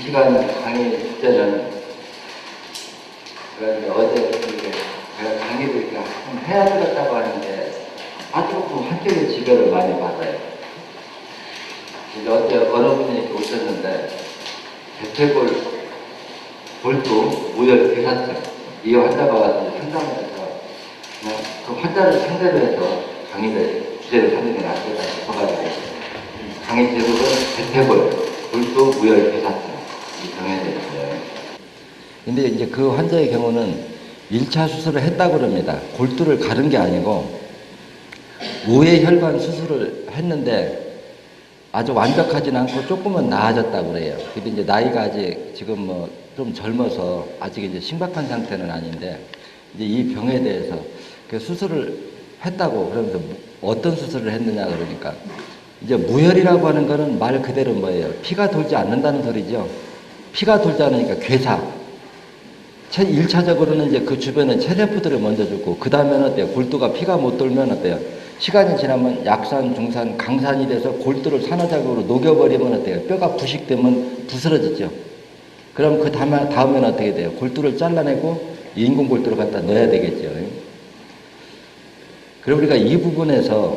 시간 강의 주제는 어제 이렇게 제가 강의를 이렇게 해야 되겠다고 하는데 아주 한쪽의 지배를 많이 받아요. 이제 어제 어느 분이 이렇게 오셨는데 대퇴골 골두 무혈 괴사증 이 환자가 와서 상담을 해서 그냥 그 환자를 상대로 해서 강의를 주제를 하는 게 낫겠다 싶어가지고 강의 제목은 대퇴골 골두 무혈 괴사증 이 병에 대해서요. 근데 이제 그 환자의 경우는 1차 수술을 했다고 그럽니다. 골두를 가른 게 아니고 우회혈관 수술을 했는데 아주 완벽하진 않고 조금은 나아졌다고 그래요. 근데 이제 나이가 아직 지금 뭐 좀 젊어서 아직 이제 심각한 상태는 아닌데 이제 이 병에 대해서 그 수술을 했다고 그러면서 어떤 수술을 했느냐 그러니까 이제 무혈이라고 하는 거는 말 그대로 뭐예요? 피가 돌지 않는다는 소리죠. 피가 돌지 않으니까 괴사. 1차적으로는 이제 그 주변에 체세포들을 먼저 주고 그 다음에는 어때요? 골두가 피가 못 돌면 어때요? 시간이 지나면 약산, 중산, 강산이 돼서 골두를 산화작용으로 녹여버리면 어때요? 뼈가 부식되면 부스러지죠. 그럼 그 다음에는 어떻게 돼요? 골두를 잘라내고 인공골두를 갖다 넣어야 되겠죠. 그럼 우리가 이 부분에서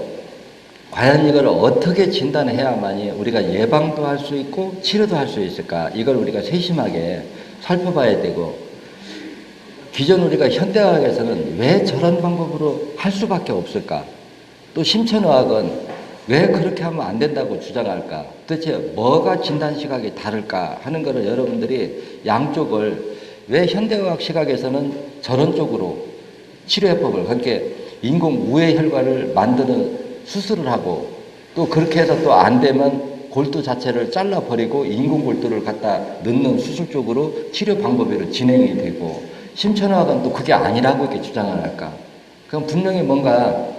과연 이걸 어떻게 진단해야만이 우리가 예방도 할 수 있고 치료도 할 수 있을까? 이걸 우리가 세심하게 살펴봐야 되고 기존 우리가 현대의학에서는 왜 저런 방법으로 할 수밖에 없을까? 또 심천의학은 왜 그렇게 하면 안 된다고 주장할까? 도대체 뭐가 진단 시각이 다를까 하는 것을 여러분들이 양쪽을 왜 현대의학 시각에서는 저런 쪽으로 치료해법을 그렇게 인공 우회혈관을 만드는 수술을 하고 또 그렇게 해서 또 안 되면 골두 자체를 잘라버리고 인공골두를 갖다 넣는 수술 쪽으로 치료 방법으로 진행이 되고 심천의학은 또 그게 아니라고 이렇게 주장을 할까? 그럼 분명히 뭔가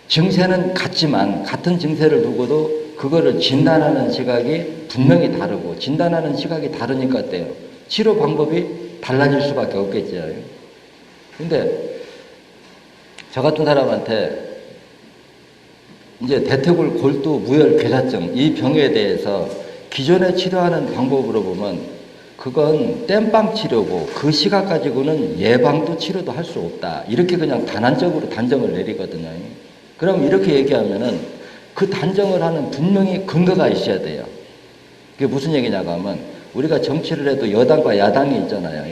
증세는 같지만 같은 증세를 두고도 그거를 진단하는 시각이 분명히 다르고 진단하는 시각이 다르니까 어때요? 치료 방법이 달라질 수밖에 없겠죠. 근데 저 같은 사람한테 이제 대퇴골 골두 무혈 괴사증 이 병에 대해서 기존에 치료하는 방법으로 보면 그건 땜빵 치료고 그 시각 가지고는 예방도 치료도 할 수 없다. 이렇게 그냥 단안적으로 단정을 내리거든요. 그럼 이렇게 얘기하면은 그 단정을 하는 분명히 근거가 있어야 돼요. 그게 무슨 얘기냐고 하면 우리가 정치를 해도 여당과 야당이 있잖아요.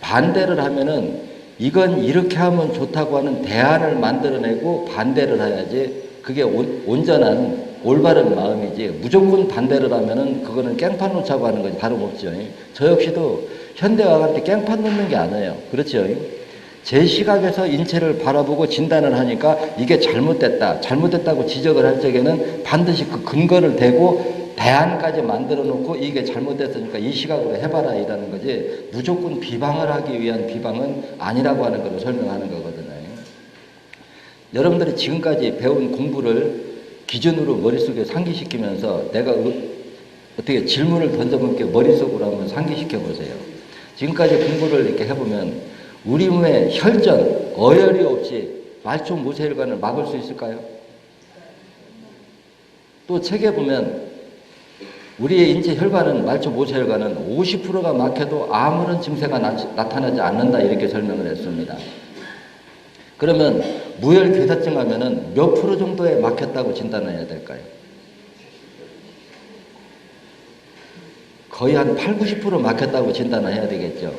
반대를 하면은 이건 이렇게 하면 좋다고 하는 대안을 만들어내고 반대를 해야지 그게 온전한 올바른 마음이지 무조건 반대를 하면은 그거는 깽판 놓자고 하는 거지 다름없죠. 저 역시도 현대의학한테 깽판 놓는 게 아니에요. 그렇죠? 제 시각에서 인체를 바라보고 진단을 하니까 이게 잘못됐다고 지적을 할 적에는 반드시 그 근거를 대고 대안까지 만들어 놓고 이게 잘못됐으니까 이 시각으로 해봐라 이라는 거지 무조건 비방을 하기 위한 비방은 아니라고 하는 걸로 설명하는 거거든요. 여러분들이 지금까지 배운 공부를 기준으로 머릿속에 상기시키면서 내가 어떻게 질문을 던져볼게 머릿속으로 한번 상기시켜 보세요. 지금까지 공부를 이렇게 해보면 우리 몸의 혈전, 어혈이 없이 말초 모세혈관을 막을 수 있을까요? 또 책에 보면 우리의 인체 혈관은 말초 모세혈관은 50%가 막혀도 아무런 증세가 나타나지 않는다 이렇게 설명을 했습니다. 그러면 무혈 괴사증 하면은 몇 프로 정도에 막혔다고 진단해야 될까요? 거의 한 8, 90% 막혔다고 진단을 해야 되겠죠.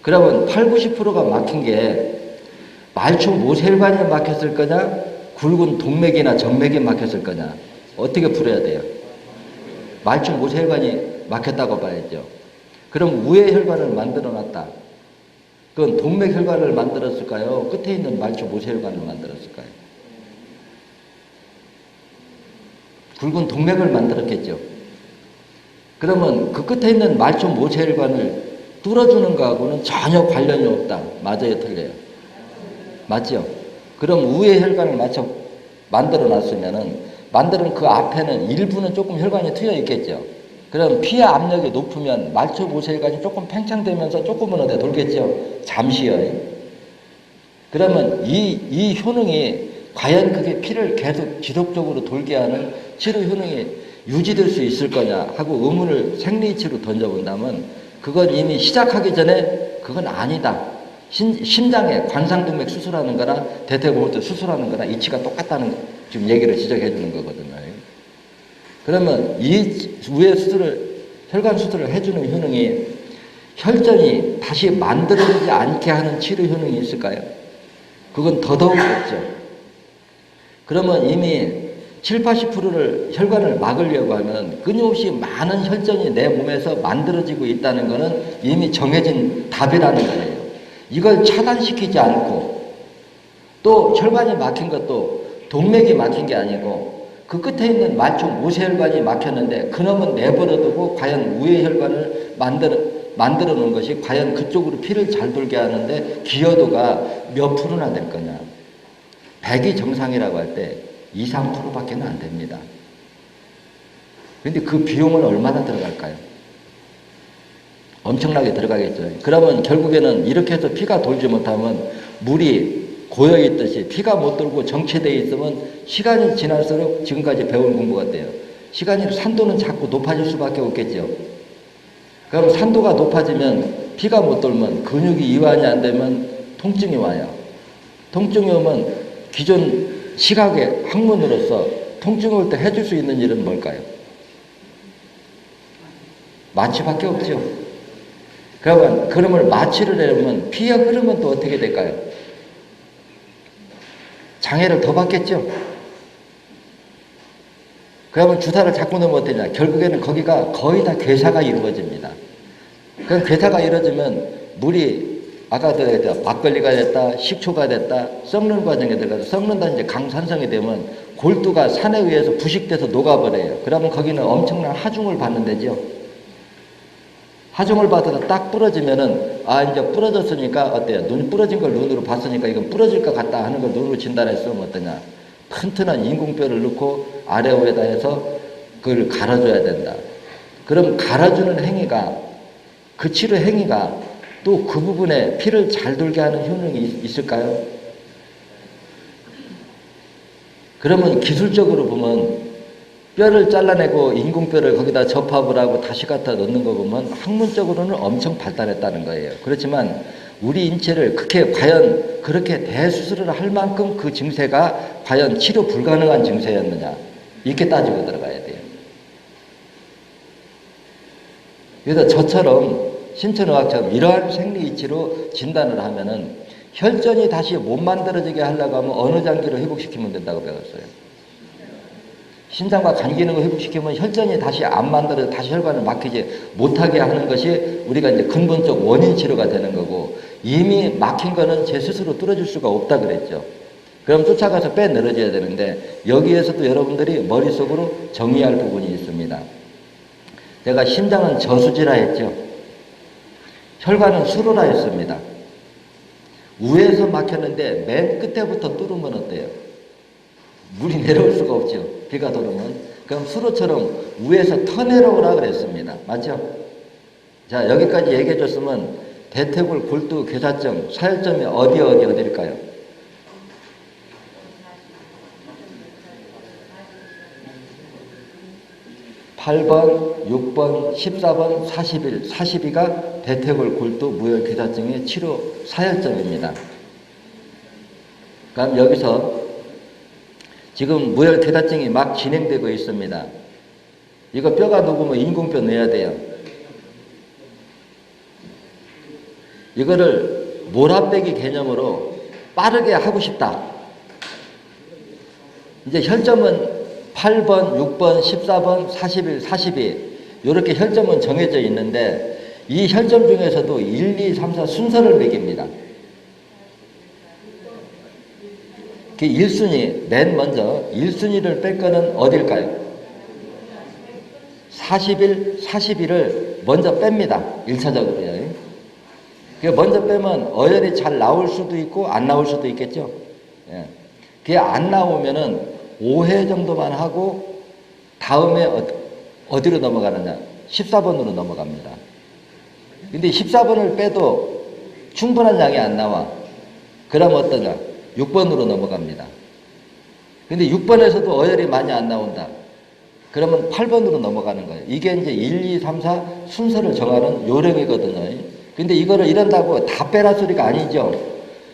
그러면 8, 90%가 막힌 게 말초 모세혈관이 막혔을 거냐, 굵은 동맥이나 정맥이 막혔을 거냐, 어떻게 풀어야 돼요? 말초 모세혈관이 막혔다고 봐야죠. 그럼 우회혈관을 만들어 놨다. 그건 동맥혈관을 만들었을까요? 끝에 있는 말초 모세혈관을 만들었을까요? 굵은 동맥을 만들었겠죠. 그러면 그 끝에 있는 말초 모세혈관을 뚫어주는 거하고는 전혀 관련이 없다. 맞아요, 틀려요? 맞죠? 그럼 우회혈관을 만들어 놨으면은 만드는 그 앞에는 일부는 조금 혈관이 트여 있겠죠. 그럼 피의 압력이 높으면 말초 모세혈관이 조금 팽창되면서 조금은 어디 돌겠죠. 잠시요. 그러면 이 효능이 과연 그게 피를 계속 지속적으로 돌게 하는 치료 효능이 유지될 수 있을 거냐 하고 의문을 생리이치로 던져본다면 그건 이미 시작하기 전에 그건 아니다. 심장에 관상동맥 수술하는 거나 대퇴고holter 수술하는 거나 이치가 똑같다는 지금 얘기를 지적해 주는 거거든요. 그러면 이 우회 수술을, 혈관 수술을 해주는 효능이 혈전이 다시 만들어지지 않게 하는 치료 효능이 있을까요? 그건 더더욱 없죠. 그러면 이미 7, 80%를 혈관을 막으려고 하면 끊임없이 많은 혈전이 내 몸에서 만들어지고 있다는 것은 이미 정해진 답이라는 거예요. 이걸 차단시키지 않고 또 혈관이 막힌 것도 동맥이 막힌 게 아니고 그 끝에 있는 말총 모세혈관이 막혔는데 그놈은 내버려두고 과연 우회혈관을 만들어 놓은 것이 과연 그쪽으로 피를 잘 돌게 하는데 기여도가 몇 프로나 될 거냐. 100이 정상이라고 할 때 2, 3%밖에 안 됩니다. 그런데 그 비용은 얼마나 들어갈까요? 엄청나게 들어가겠죠. 그러면 결국에는 이렇게 해서 피가 돌지 못하면 물이 고여있듯이 피가 못 돌고 정체되어 있으면 시간이 지날수록 지금까지 배운 공부가 돼요. 시간이 산도는 자꾸 높아질 수밖에 없겠죠. 그럼 산도가 높아지면 피가 못 돌면 근육이 이완이 안 되면 통증이 와요. 통증이 오면 기존 시각의 학문으로서 통증이 올 때 해줄 수 있는 일은 뭘까요? 마취밖에 없죠. 그러면 그놈을 마취를 해보면 피의 흐름은 또 어떻게 될까요? 장애를 더 받겠죠. 그러면 주사를 자꾸 넣으면 어떠냐? 결국에는 거기가 거의 다 괴사가 이루어집니다. 그럼 괴사가 이루어지면 물이 아까도 했다 막걸리가 됐다, 식초가 됐다, 썩는 과정에 들어가서 썩는다 이제 강산성이 되면 골두가 산에 의해서 부식돼서 녹아버려요. 그러면 거기는 엄청난 하중을 받는 데죠. 하중을 받아서 딱 부러지면은 이제 부러졌으니까 어때요? 눈 부러진 걸 눈으로 봤으니까 이건 부러질 것 같다 하는 걸 눈으로 진단했으면 어떠냐? 튼튼한 인공뼈를 넣고 아래 위에다 해서 그걸 갈아줘야 된다. 그럼 갈아주는 행위가 그 치료 행위가 또 그 부분에 피를 잘 돌게 하는 효능이 있을까요? 그러면 기술적으로 보면 뼈를 잘라내고 인공뼈를 거기다 접합을 하고 다시 갖다 넣는 거 보면 학문적으로는 엄청 발달했다는 거예요. 그렇지만 우리 인체를 과연 그렇게 대수술을 할 만큼 그 증세가 과연 치료 불가능한 증세였느냐 이렇게 따지고 들어가야 돼요. 그래서 저처럼 신천의학처럼 이러한 생리 이치로 진단을 하면은 혈전이 다시 못 만들어지게 하려고 하면 어느 장기로 회복시키면 된다고 배웠어요. 심장과 간 기능을 회복시키면 혈전이 다시 안 만들어져 다시 혈관을 막히지 못하게 하는 것이 우리가 이제 근본적 원인 치료가 되는 거고 이미 막힌 거는 제 스스로 뚫어줄 수가 없다 그랬죠. 그럼 쫓아가서 빼내려져야 되는데 여기에서도 여러분들이 머릿속으로 정의할 부분이 있습니다. 제가 심장은 저수지라 했죠. 혈관은 수로라 했습니다. 우에서 막혔는데 맨 끝에부터 뚫으면 어때요? 물이 내려올 수가 없죠. 비가 돌으면. 그럼 수로처럼 우에서 터내려오라 그랬습니다. 맞죠? 자, 여기까지 얘기해 줬으면 대퇴골, 골두, 괴사점, 사혈점이 어디일까요? 8번, 6번, 14번, 41, 42가 대퇴골, 골두, 무혈, 괴사증의 치료 사혈점입니다. 그럼 여기서 지금 무혈 괴사증이 막 진행되고 있습니다. 이거 뼈가 녹으면 인공뼈 넣어야 돼요. 이거를 몰아빼기 개념으로 빠르게 하고 싶다. 이제 혈점은 8번, 6번, 14번, 41, 42 이렇게 혈점은 정해져 있는데 이 혈점 중에서도 1, 2, 3, 4 순서를 매깁니다. 그 1순위, 맨 먼저 1순위를 뺄 거는 어딜까요? 41, 42를 먼저 뺍니다. 1차적으로요. 먼저 빼면 어혈이 잘 나올 수도 있고 안 나올 수도 있겠죠. 예. 그게 안 나오면은 5회 정도만 하고 다음에 어디로 넘어가느냐? 14번으로 넘어갑니다. 근데 14번을 빼도 충분한 양이 안 나와. 그럼 어떠냐? 6번으로 넘어갑니다. 근데 6번에서도 어혈이 많이 안 나온다. 그러면 8번으로 넘어가는 거예요. 이게 이제 1, 2, 3, 4 순서를 정하는 요령이거든요. 근데 이거를 이런다고 다 빼라 소리가 아니죠.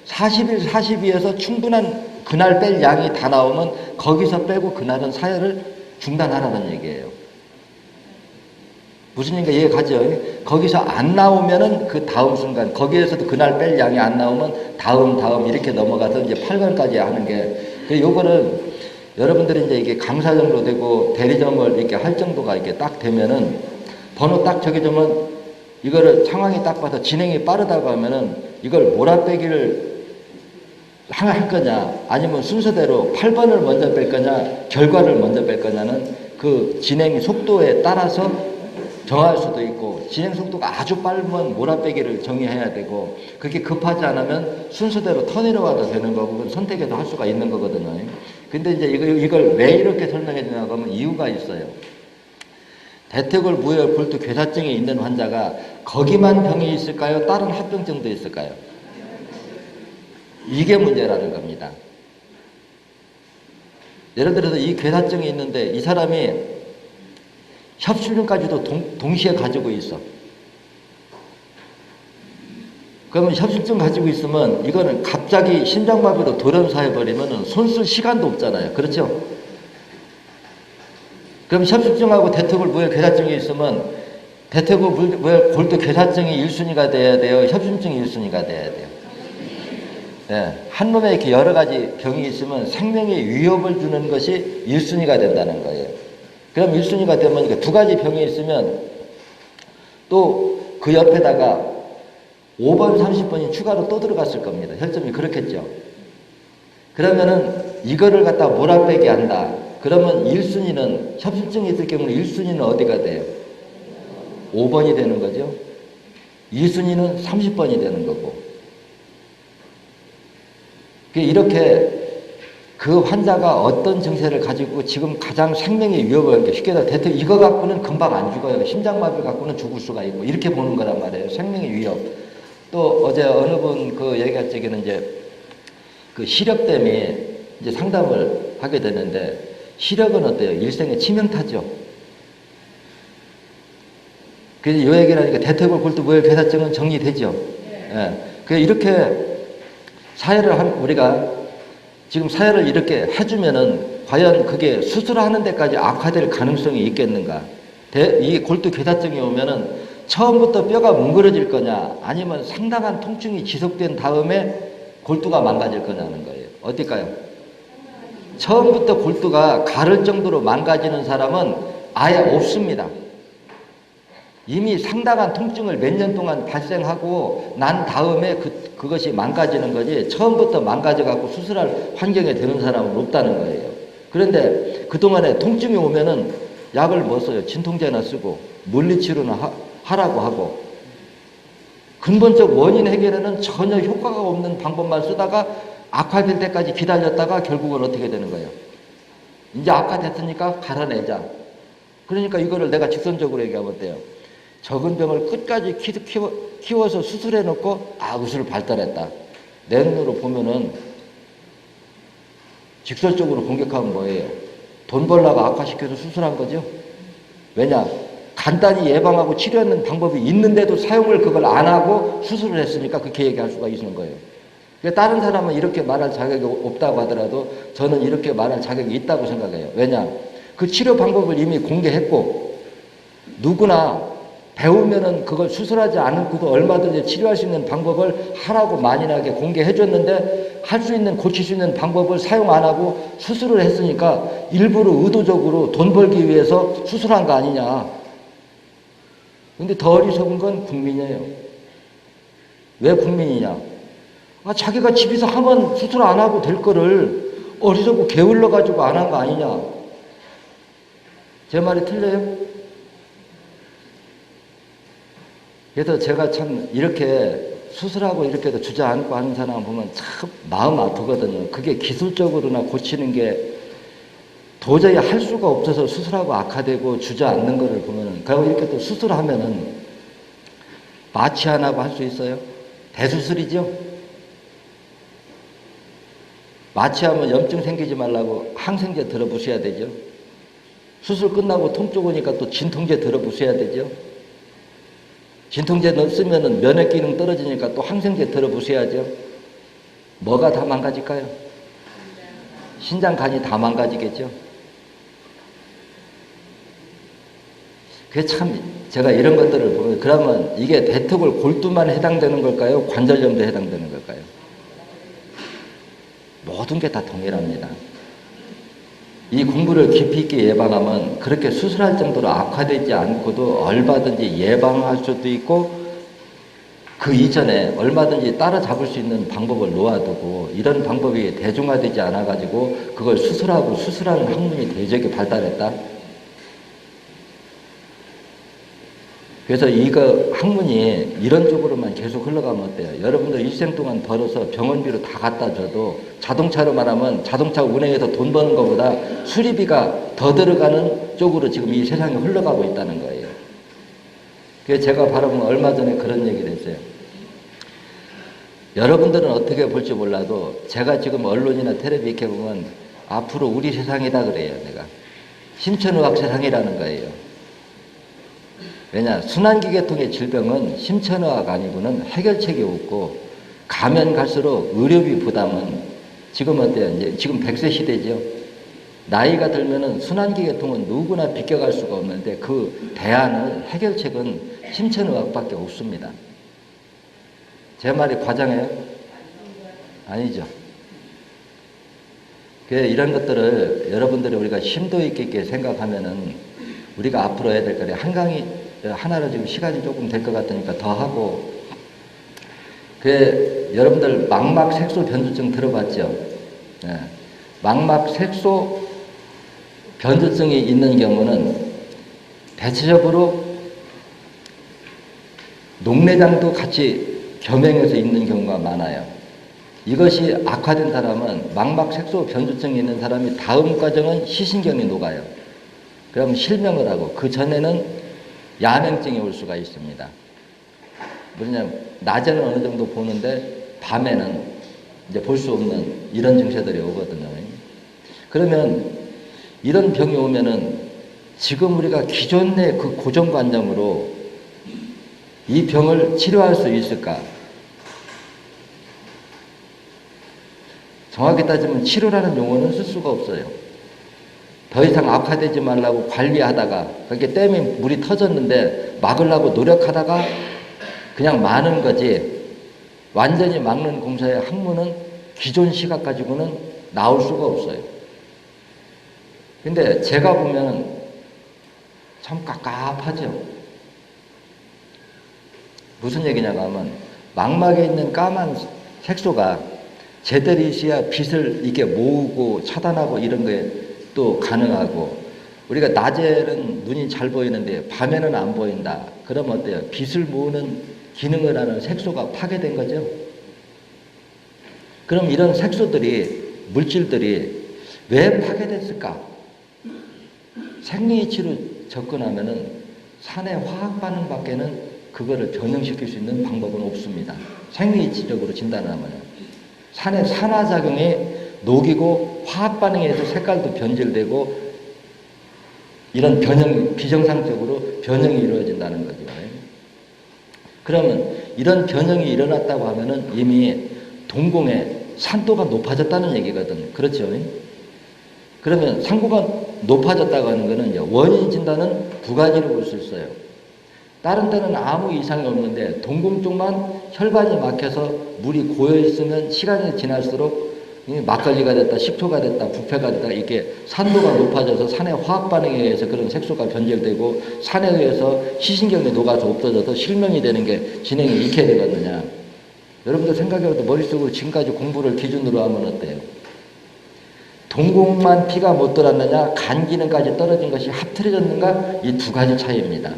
40일, 42에서 충분한 그날 뺄 양이 다 나오면 거기서 빼고 그날은 사열을 중단하라는 얘기예요. 무슨 얘기인가 이해 가죠? 거기서 안 나오면은 그 다음 순간, 거기에서도 그날 뺄 양이 안 나오면 다음 이렇게 넘어가서 이제 8번까지 하는 게, 요거는 여러분들이 이제 이게 강사 정도 되고 대리점을 이렇게 할 정도가 이렇게 딱 되면은 번호 딱 적어주면 이거를 상황이 딱 봐서 진행이 빠르다고 하면은 이걸 몰아빼기를 할 거냐 아니면 순서대로 8번을 먼저 뺄 거냐 결과를 먼저 뺄 거냐는 그 진행 속도에 따라서 정할 수도 있고, 진행 속도가 아주 빠르면 몰아빼기를 정의해야 되고, 그렇게 급하지 않으면 순서대로 턴오버가 되는 거고 선택해도 할 수가 있는 거거든요. 근데 이제 이걸 왜 이렇게 설명해 주냐고 하면 이유가 있어요. 대퇴골 무혈 골두 괴사증이 있는 환자가 거기만 병이 있을까요? 다른 합병증도 있을까요? 이게 문제라는 겁니다. 예를 들어서 이 괴사증이 있는데 이 사람이 협심증까지도 동시에 가지고 있어. 그러면 협심증 가지고 있으면 이거는 갑자기 심장마비로 돌연사해버리면 손 쓸 시간도 없잖아요. 그렇죠? 그럼 협심증하고 대퇴골 무혈 괴사증이 있으면 대퇴골 무혈 골두 괴사증이 1순위가 돼야 돼요? 협심증이 1순위가 돼야 돼요? 네. 한 놈에 이렇게 여러 가지 병이 있으면 생명에 위협을 주는 것이 1순위가 된다는 거예요. 그럼 1순위가 되면 이렇게 두 가지 병이 있으면 또 그 옆에다가 5번, 30번이 추가로 또 들어갔을 겁니다. 혈점이 그렇겠죠. 그러면은 이거를 갖다 몰아빼기 한다. 그러면 1순위는 협심증이 있을 경우는 1순위는 어디가 돼요? 5번이 되는 거죠. 2순위는 30번이 되는 거고. 이렇게 그 환자가 어떤 증세를 가지고 지금 가장 생명의 위협을 쉽게 대퇴 이거 갖고는 금방 안 죽어요. 심장마비 갖고는 죽을 수가 있고 이렇게 보는 거란 말이에요. 생명의 위협. 또 어제 어느 분 그 얘기할 적에는 이제 그 시력 때문에 이제 상담을 하게 되는데 시력은 어때요? 일생의 치명타죠. 그래서 이 얘기를 하니까 대퇴골 골두 무혈 괴사증은 정리되죠. 예. 그래서 이렇게 사회를 우리가 지금 사회를 이렇게 해주면은 과연 그게 수술하는 데까지 악화될 가능성이 있겠는가? 이 골두 괴사증이 오면은 처음부터 뼈가 뭉그러질 거냐, 아니면 상당한 통증이 지속된 다음에 골두가 망가질 거냐는 거예요. 어떨까요? 처음부터 골두가 가를 정도로 망가지는 사람은 아예 없습니다. 이미 상당한 통증을 몇 년 동안 발생하고 난 다음에 그것이 망가지는 거지 처음부터 망가져갖고 수술할 환경에 되는 사람은 없다는 거예요. 그런데 그동안에 통증이 오면은 약을 뭐 써요? 진통제나 쓰고 물리치료나 하라고 하고 근본적 원인 해결에는 전혀 효과가 없는 방법만 쓰다가 악화될 때까지 기다렸다가 결국은 어떻게 되는 거예요? 이제 악화됐으니까 갈아내자. 그러니까 이거를 내가 직선적으로 얘기하면 어때요? 적은 병을 끝까지 키워서 수술해 놓고 의술을 발달했다. 내 눈으로 보면은 직설적으로 공격하면 뭐예요? 돈 벌라고 악화시켜서 수술한 거죠. 왜냐? 간단히 예방하고 치료하는 방법이 있는데도 사용을 그걸 안 하고 수술을 했으니까 그렇게 얘기할 수가 있는 거예요. 그러니까 다른 사람은 이렇게 말할 자격이 없다고 하더라도 저는 이렇게 말할 자격이 있다고 생각해요. 왜냐? 그 치료 방법을 이미 공개했고 누구나 배우면은 그걸 수술하지 않고도 얼마든지 치료할 수 있는 방법을 하라고 만연하게 공개해 줬는데 할 수 있는 고칠 수 있는 방법을 사용 안 하고 수술을 했으니까 일부러 의도적으로 돈 벌기 위해서 수술한 거 아니냐. 근데 더 어리석은 건 국민이에요. 왜 국민이냐? 자기가 집에서 하면 수술 안 하고 될 거를 어리석고 게을러 가지고 안 한 거 아니냐. 제 말이 틀려요? 그래서 제가 참 이렇게 수술하고 이렇게도 주저앉고 하는 사람 보면 참 마음 아프거든요. 그게 기술적으로나 고치는 게 도저히 할 수가 없어서 수술하고 악화되고 주저앉는 거를 보면은, 그리고 이렇게 또 수술하면은 마취 안 하고 할 수 있어요? 대수술이죠? 마취하면 염증 생기지 말라고 항생제 들어부셔야 되죠? 수술 끝나고 통증 오니까 또 진통제 들어부셔야 되죠. 진통제 쓰면은 면역 기능 떨어지니까 또 항생제 들어부셔야죠. 뭐가 다 망가질까요? 신장, 간이 다 망가지겠죠. 그게 참 제가 이런 것들을 보면 그러면 이게 대퇴골 골두만 해당되는 걸까요? 관절염도 해당되는 걸까요? 모든 게 다 동일합니다. 이 공부를 깊이 있게 예방하면 그렇게 수술할 정도로 악화되지 않고도 얼마든지 예방할 수도 있고 그 이전에 얼마든지 따라잡을 수 있는 방법을 놓아두고 이런 방법이 대중화되지 않아가지고 그걸 수술하고 수술하는 학문이 대적이 발달했다. 그래서 이거 학문이 이런 쪽으로만 계속 흘러가면 어때요? 여러분들 일생 동안 벌어서 병원비로 다 갖다 줘도 자동차로 말하면 자동차 운행해서 돈 버는 것보다 수리비가 더 들어가는 쪽으로 지금 이 세상이 흘러가고 있다는 거예요. 그래서 제가 바라보면 얼마 전에 그런 얘기를 했어요. 여러분들은 어떻게 볼지 몰라도 제가 지금 언론이나 텔레비 이렇게 보면 앞으로 우리 세상이다 그래요. 내가 심천의학 세상이라는 거예요. 왜냐, 순환기계통의 질병은 심천의학 아니고는 해결책이 없고 가면 갈수록 의료비 부담은 지금 어때요? 이제 지금 100세 시대죠. 나이가 들면은 순환기계통은 누구나 비껴갈 수가 없는데 그 대안을 해결책은 심천의학밖에 없습니다. 제 말이 과장해요? 아니죠. 이런 것들을 여러분들이 우리가 심도 있게 생각하면은 우리가 앞으로 해야 될 거래. 한강이 하나로 지금 시간이 조금 될 것 같으니까 더 하고. 여러분들 망막 색소 변조증 들어봤죠? 예. 망막 색소 변조증이 있는 경우는 대체적으로 녹내장도 같이 겸행해서 있는 경우가 많아요. 이것이 악화된 사람은 망막 색소 변조증이 있는 사람이 다음 과정은 시신경이 녹아요. 그럼 실명을 하고 그 전에는 야맹증이 올 수가 있습니다. 뭐냐, 낮에는 어느 정도 보는데 밤에는 이제 볼 수 없는 이런 증세들이 오거든요. 그러면 이런 병이 오면은 지금 우리가 기존의 그 고정관념으로 이 병을 치료할 수 있을까? 정확히 따지면 치료라는 용어는 쓸 수가 없어요. 더 이상 악화되지 말라고 관리하다가 그렇게 댐이 물이 터졌는데 막으려고 노력하다가 그냥 마는 거지 완전히 막는 공사의 학문은 기존 시각 가지고는 나올 수가 없어요. 근데 제가 보면 참 깝깝하죠. 무슨 얘기냐고 하면 망막에 있는 까만 색소가 제대로 있어야 빛을 이게 모으고 차단하고 이런 거에 또 가능하고 우리가 낮에는 눈이 잘 보이는데 밤에는 안 보인다. 그러면 어때요? 빛을 모으는 기능을 하는 색소가 파괴된 거죠. 그럼 이런 색소들이 물질들이 왜 파괴됐을까? 생리이치로 접근하면은 산의 화학 반응 밖에는 그거를 변형시킬 수 있는 방법은 없습니다. 생리이치적으로 진단하면은 산의 산화작용에 녹이고 화학 반응에 의해서 색깔도 변질되고 이런 변형, 비정상적으로 변형이 이루어진다는 거죠. 그러면 이런 변형이 일어났다고 하면은 이미 동공의 산도가 높아졌다는 얘기거든요. 그렇죠? 그러면 산도가 높아졌다고 하는 거는 원인 진단은 두 가지로 볼 수 있어요. 다른 데는 아무 이상이 없는데 동공 쪽만 혈관이 막혀서 물이 고여 있으면 시간이 지날수록 막걸리가 됐다, 식초가 됐다, 부패가 됐다 이렇게 산도가 높아져서 산의 화학 반응에 의해서 그런 색소가 변질되고 산에 의해서 시신경이 녹아서 없어져서 실명이 되는 게 진행이 이렇게 되거든요. 여러분들 생각해봐도 머릿속으로 지금까지 공부를 기준으로 하면 어때요? 동공만 피가 못 들어왔느냐, 간 기능까지 떨어진 것이 합틀어졌는가? 이 두 가지 차이입니다.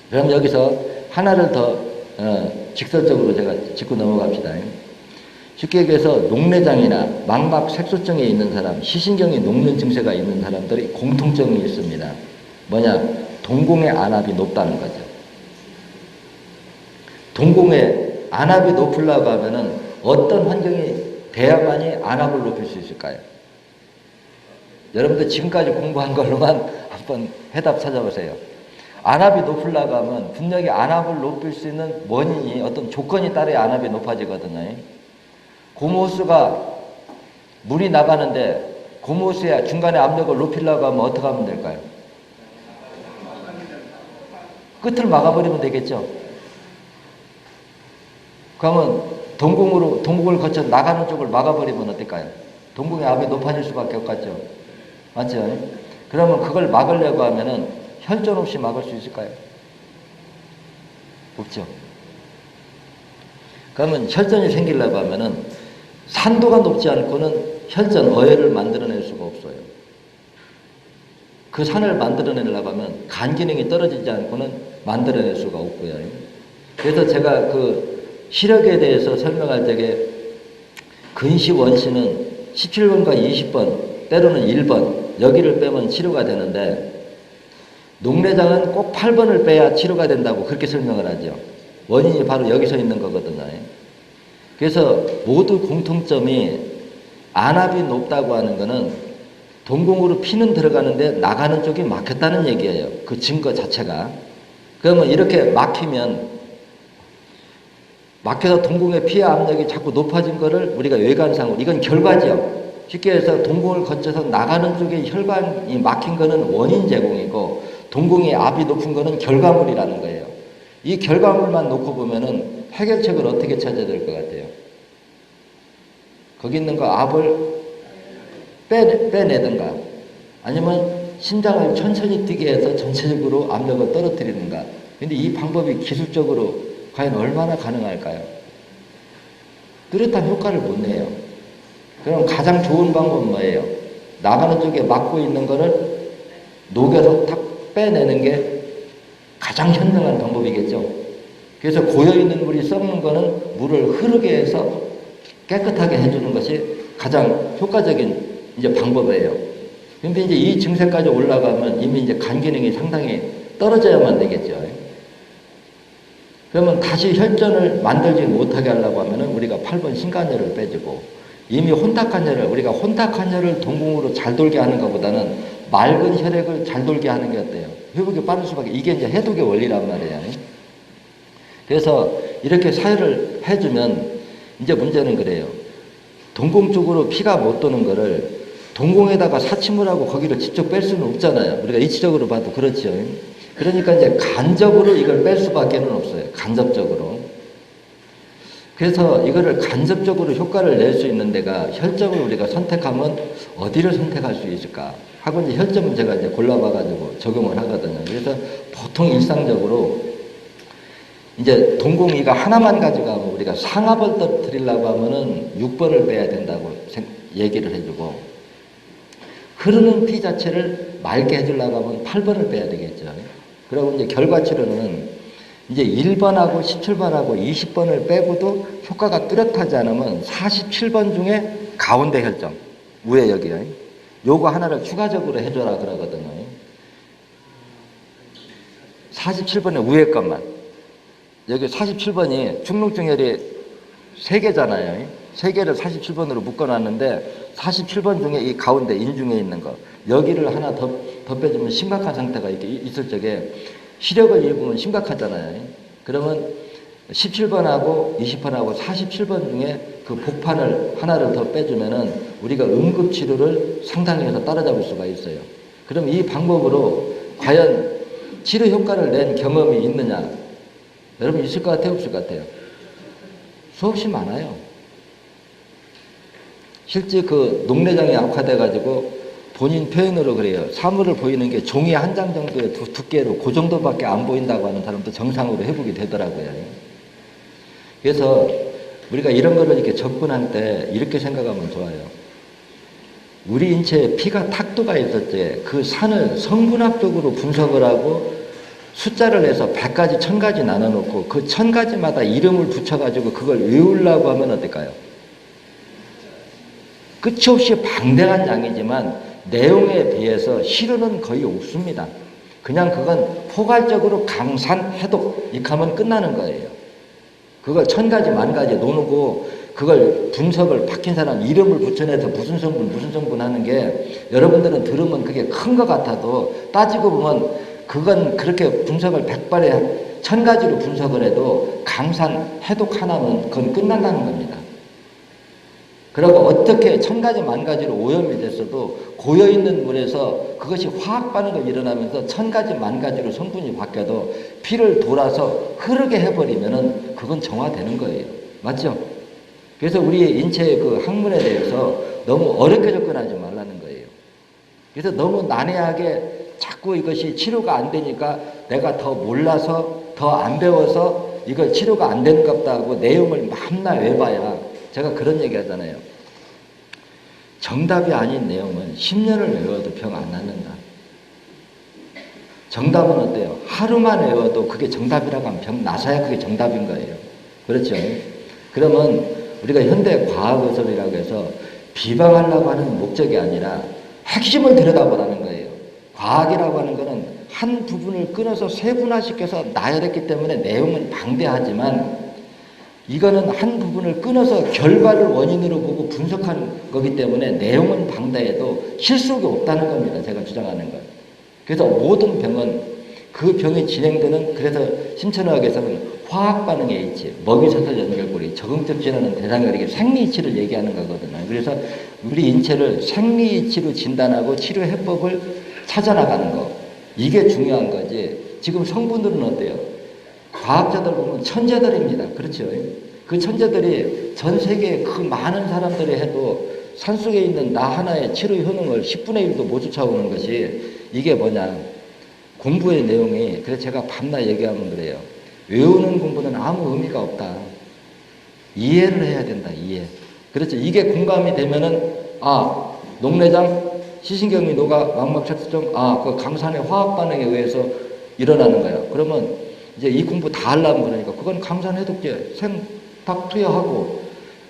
그럼 여기서 하나를 더 직설적으로 제가 짚고 넘어갑시다. 쉽게 얘기해서 녹내장이나 망막 색소증에 있는 사람, 시신경이 녹는 증세가 있는 사람들이 공통점이 있습니다. 뭐냐? 동공의 안압이 높다는 거죠. 동공의 안압이 높으려고 하면은 어떤 환경이 돼야만이 안압을 높일 수 있을까요? 여러분들 지금까지 공부한 걸로만 한번 해답 찾아보세요. 안압이 높으려고 하면 분명히 안압을 높일 수 있는 원인이 어떤 조건이 따라야 안압이 높아지거든요. 고무호스가 물이 나가는데 고무호스의 중간에 압력을 높이려고 하면 어떻게 하면 될까요? 끝을 막아버리면 되겠죠. 그러면 동공을 거쳐 나가는 쪽을 막아버리면 어떨까요? 동공의 압이 높아질 수밖에 없겠죠. 맞죠? 그러면 그걸 막으려고 하면은 혈전 없이 막을 수 있을까요? 없죠. 그러면 혈전이 생기려고 하면은 산도가 높지 않고는 혈전, 어혈을 만들어낼 수가 없어요. 그 산을 만들어내려고 하면 간 기능이 떨어지지 않고는 만들어낼 수가 없고요. 그래서 제가 그 시력에 대해서 설명할 때에 근시 원시는 17번과 20번, 때로는 1번, 여기를 빼면 치료가 되는데 녹내장은 꼭 8번을 빼야 치료가 된다고 그렇게 설명을 하죠. 원인이 바로 여기서 있는 거거든요. 그래서 모두 공통점이 안압이 높다고 하는 거는 동공으로 피는 들어가는데 나가는 쪽이 막혔다는 얘기예요. 그 증거 자체가. 그러면 이렇게 막혀서 동공의 피해 압력이 자꾸 높아진 거를 우리가 외관상으로, 이건 결과죠. 쉽게 해서 동공을 거쳐서 나가는 쪽에 혈관이 막힌 거는 원인 제공이고 동공의 압이 높은 거는 결과물이라는 거예요. 이 결과물만 놓고 보면은 해결책을 어떻게 찾아야 될 것 같아요? 거기 있는 거 압을 빼내든가 아니면 심장을 천천히 뛰게 해서 전체적으로 압력을 떨어뜨리는가. 근데 이 방법이 기술적으로 과연 얼마나 가능할까요? 뚜렷한 효과를 못 내요. 그럼 가장 좋은 방법은 뭐예요? 나가는 쪽에 막고 있는 거를 녹여서 탁 빼내는 게 가장 현명한 방법이겠죠. 그래서 고여있는 물이 썩는 거는 물을 흐르게 해서 깨끗하게 해주는 것이 가장 효과적인 이제 방법이에요. 근데 이제 이 증세까지 올라가면 이미 이제 간 기능이 상당히 떨어져야만 되겠죠. 그러면 다시 혈전을 만들지 못하게 하려고 하면은 우리가 8번 신간혈을 빼주고 이미 혼탁한 혈을, 우리가 혼탁한 혈을 동공으로 잘 돌게 하는 것보다는 맑은 혈액을 잘 돌게 하는 게 어때요? 회복이 빠를 수밖에, 이게 이제 해독의 원리란 말이에요. 그래서 이렇게 사혈을 해주면 이제 문제는 그래요. 동공 쪽으로 피가 못 도는 거를 동공에다가 사침을 하고 거기를 직접 뺄 수는 없잖아요. 우리가 이치적으로 봐도 그렇죠. 그러니까 이제 간접으로 이걸 뺄 수밖에는 없어요. 간접적으로. 그래서 이거를 간접적으로 효과를 낼 수 있는 데가 혈점을 우리가 선택하면 어디를 선택할 수 있을까 하고 이제 혈점은 제가 이제 골라봐가지고 적용을 하거든요. 그래서 보통 일상적으로 이제 동공이가 하나만 가져가면 우리가 상압을 떨어뜨리려고 하면은 6번을 빼야 된다고 얘기를 해주고 흐르는 피 자체를 맑게 해주려고 하면 8번을 빼야 되겠죠. 그리고 이제 결과 치료는 이제 1번하고 17번하고 20번을 빼고도 효과가 뚜렷하지 않으면 47번 중에 가운데 혈점, 위에 여기요. 요거 하나를 추가적으로 해줘라 그러거든요. 47번의 위에 것만. 여기 47번이 중록증혈이 3개잖아요. 3개를 47번으로 묶어놨는데 47번 중에 이 가운데 인중에 있는 거 여기를 하나 더 빼주면 심각한 상태가 있을 적에 시력을 잃으면 심각하잖아요. 그러면 17번하고 20번하고 47번 중에 그 복판을 하나를 더 빼주면은 우리가 응급치료를 상당히 해서 따라잡을 수가 있어요. 그럼 이 방법으로 과연 치료 효과를 낸 경험이 있느냐? 여러분 있을 것 같아요? 없을 것 같아요? 수없이 많아요. 실제 그 녹내장이 악화돼가지고 본인 표현으로 그래요. 사물을 보이는 게 종이 한 장 정도의 두께로 그 정도밖에 안 보인다고 하는 사람도 정상으로 회복이 되더라고요. 그래서 우리가 이런 거를 이렇게 접근할 때 이렇게 생각하면 좋아요. 우리 인체에 피가 탁도가 있을 때 그 산을 성분학적으로 분석을 하고 숫자를 내서 100가지, 1000가지 나눠놓고 그 1000가지마다 이름을 붙여가지고 그걸 외우려고 하면 어떨까요? 끝이 없이 방대한 양이지만 내용에 비해서 실효는 거의 없습니다. 그냥 그건 포괄적으로 강산, 해독 이렇게 하면 끝나는 거예요. 그걸 1000가지, 10,000가지 놓고 그걸 분석을 박힌 사람 이름을 붙여내서 무슨 성분 하는 게 여러분들은 들으면 그게 큰 것 같아도 따지고 보면 그건 그렇게 분석을 100발에 1000가지로 분석을 해도 강산 해독 하나면 그건 끝난다는 겁니다. 그리고 어떻게 1000가지 10,000가지로 오염이 됐어도 고여있는 물에서 그것이 화학 반응이 일어나면서 1000가지 10,000가지로 성분이 바뀌어도 피를 돌아서 흐르게 해버리면은 그건 정화되는 거예요. 맞죠? 그래서 우리 인체의 그 학문에 대해서 너무 어렵게 접근하지 말라는 거예요. 그래서 너무 난해하게 자꾸 이것이 치료가 안 되니까 내가 더 몰라서 더 안 배워서 이거 치료가 안 되는갑다 하고 내용을 만날 외봐야 제가 그런 얘기 하잖아요. 정답이 아닌 내용은 10년을 외워도 병 안 낫는다. 정답은 어때요? 하루만 외워도 그게 정답이라고 하면 병 나서야 그게 정답인 거예요. 그렇죠? 그러면 우리가 현대 과학의술이라고 해서 비방하려고 하는 목적이 아니라 핵심을 들여다보라는 거예요. 과학이라고 하는 거는 한 부분을 끊어서 세분화시켜서 나열했기 때문에 내용은 방대하지만 이거는 한 부분을 끊어서 결과를 원인으로 보고 분석하는 거기 때문에 내용은 방대해도 실속이 없다는 겁니다. 제가 주장하는 건. 그래서 모든 병은 그 병이 진행되는 그래서 신천의학에서는 화학 반응의 이치, 먹이사슬 연결고리, 적응증 질환은 대상을 이렇게 생리이치를 얘기하는 거거든요. 그래서 우리 인체를 생리이치로 진단하고 치료 해법을 찾아나가는 거. 이게 중요한 거지. 지금 성분들은 어때요? 과학자들 보면 천재들입니다. 그렇죠? 그 천재들이 전 세계에 그 많은 사람들이 해도 산속에 있는 나 하나의 치료 효능을 10분의 1도 못 쫓아오는 것이 이게 뭐냐. 공부의 내용이 그래서 제가 밤낮 얘기하면 그래요. 외우는 공부는 아무 의미가 없다. 이해를 해야 된다. 이해. 그렇죠. 이게 공감이 되면은 녹내장 시신경이 녹아 망막차트증 그 강산의 화학 반응에 의해서 일어나는 거야. 그러면 이제 이 공부 다 하려면 그러니까 그건 강산 해독제 생탁 투여하고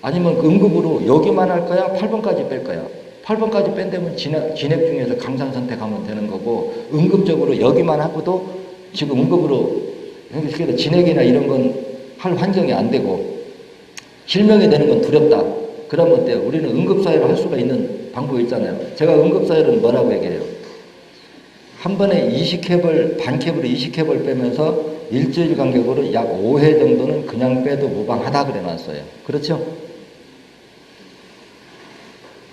아니면 응급으로 여기만 할 거야 8번까지 뺄 거야. 8번까지 뺀다면 진액 중에서 강산 선택하면 되는 거고 응급적으로 여기만 하고도 지금 응급으로 진액이나 이런 건 할 환경이 안 되고 실명이 되는 건 두렵다. 그러면 어때요? 우리는 응급사회를 할 수가 있는 방법이 있잖아요. 제가 응급사회는 뭐라고 얘기해요? 한 번에 20캡을 반캡으로 20캡을 빼면서 일주일 간격으로 약 5회 정도는 그냥 빼도 무방하다 그래 놨어요. 그렇죠?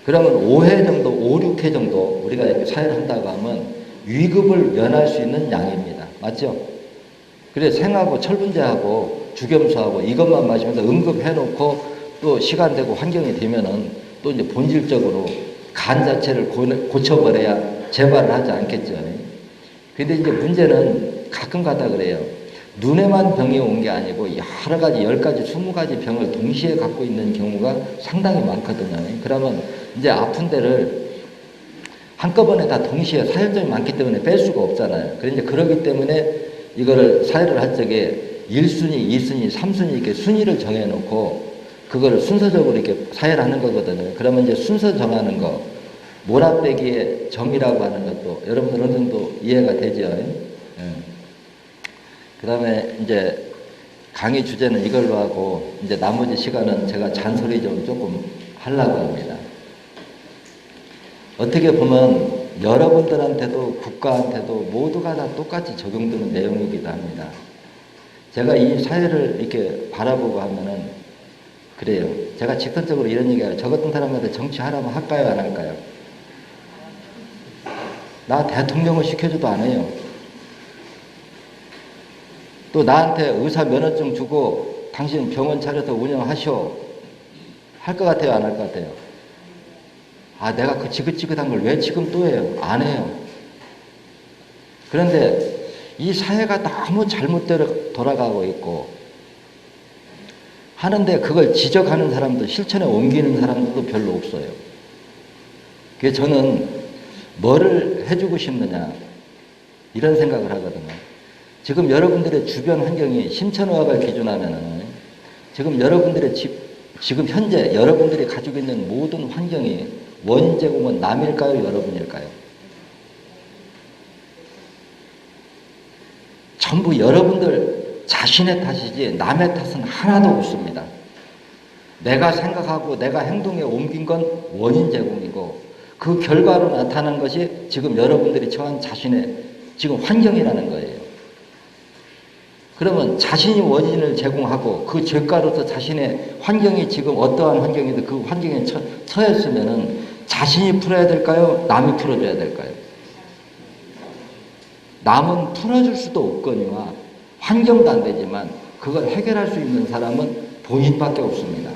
그러면 5회 정도, 5, 6회 정도 우리가 이렇게 사회를 한다고 하면 위급을 면할 수 있는 양입니다. 맞죠? 그래 생하고 철분제하고 주겸수하고 이것만 마시면서 응급해놓고 또 시간 되고 환경이 되면은 또 이제 본질적으로 간 자체를 고쳐버려야 재발을 하지 않겠죠. 근데 이제 문제는 가끔 가다 그래요. 눈에만 병이 온 게 아니고 여러 가지 10가지, 20가지 병을 동시에 갖고 있는 경우가 상당히 많거든요. 그러면 이제 아픈 데를 한꺼번에 다 동시에 사연점이 많기 때문에 뺄 수가 없잖아요. 그런데 그러기 때문에 이거를 사회를 할 적에 1순위, 2순위, 3순위 이렇게 순위를 정해놓고 그거를 순서적으로 이렇게 사회를 하는 거거든요. 그러면 이제 순서 정하는 거, 몰아빼기의 정이라고 하는 것도 여러분들 어느 정도 이해가 되죠? 그 다음에 이제 강의 주제는 이걸로 하고 이제 나머지 시간은 제가 잔소리 좀 조금 하려고 합니다. 어떻게 보면 여러분들한테도 국가한테도 모두가 다 똑같이 적용되는 내용이기도 합니다. 제가 이 사회를 이렇게 바라보고 하면은 그래요. 제가 직선적으로 이런 얘기해요. 저 같은 사람한테 정치하라면 할까요? 안 할까요? 나 대통령을 시켜줘도 안 해요. 또 나한테 의사 면허증 주고 당신 병원 차려서 운영하셔. 할 것 같아요? 안 할 것 같아요? 내가 그 지긋지긋한 걸 왜 지금 또 해요? 안 해요. 그런데 이 사회가 너무 잘못대로 돌아가고 있고 하는데 그걸 지적하는 사람도 실천에 옮기는 사람들도 별로 없어요. 그래서 저는 뭐를 해주고 싶느냐 이런 생각을 하거든요. 지금 여러분들의 주변 환경이 신천의학을 기준하면은 지금 여러분들의 지금 현재 여러분들이 가지고 있는 모든 환경이 원인 제공은 남일까요? 여러분일까요? 전부 여러분들 자신의 탓이지 남의 탓은 하나도 없습니다. 내가 생각하고 내가 행동에 옮긴 건 원인 제공이고 그 결과로 나타난 것이 지금 여러분들이 처한 자신의 지금 환경이라는 거예요. 그러면 자신이 원인을 제공하고 그 결과로서 자신의 환경이 지금 어떠한 환경이든 그 환경에 처했으면은 자신이 풀어야 될까요? 남이 풀어줘야 될까요? 남은 풀어줄 수도 없거니와 환경도 안 되지만 그걸 해결할 수 있는 사람은 본인밖에 없습니다.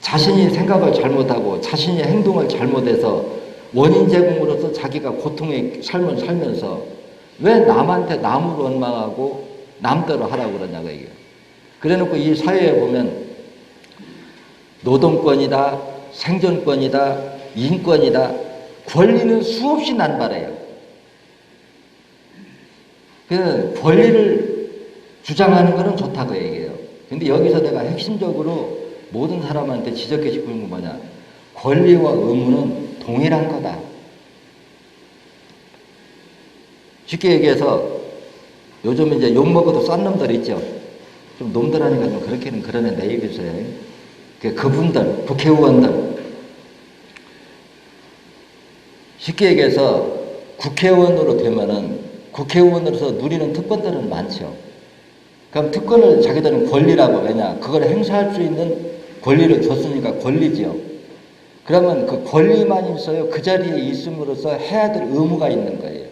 자신이 생각을 잘못하고 자신이 행동을 잘못해서 원인 제공으로서 자기가 고통의 삶을 살면서 왜 남한테 남을 원망하고 남대로 하라고 그러냐고 얘기해요. 그래놓고 이 사회에 보면 노동권이다, 생존권이다, 인권이다, 권리는 수없이 난발해요. 그 권리를 주장하는 것은 좋다고 얘기해요. 근데 여기서 내가 핵심적으로 모든 사람한테 지적해 싶은 건 뭐냐? 권리와 의무는 동일한 거다. 쉽게 얘기해서 요즘 이제 욕먹어도 싼 놈들 있죠. 좀 놈들 하니까 좀 그렇게는 그러네 내 얘기세요. 그분들, 국회의원들. 쉽게 얘기해서 국회의원으로 되면은 국회의원으로서 누리는 특권들은 많죠. 그럼 특권을 자기들은 권리라고 왜냐? 그걸 행사할 수 있는 권리를 줬으니까 권리지요. 그러면 그 권리만 있어요. 그 자리에 있음으로써 해야 될 의무가 있는 거예요.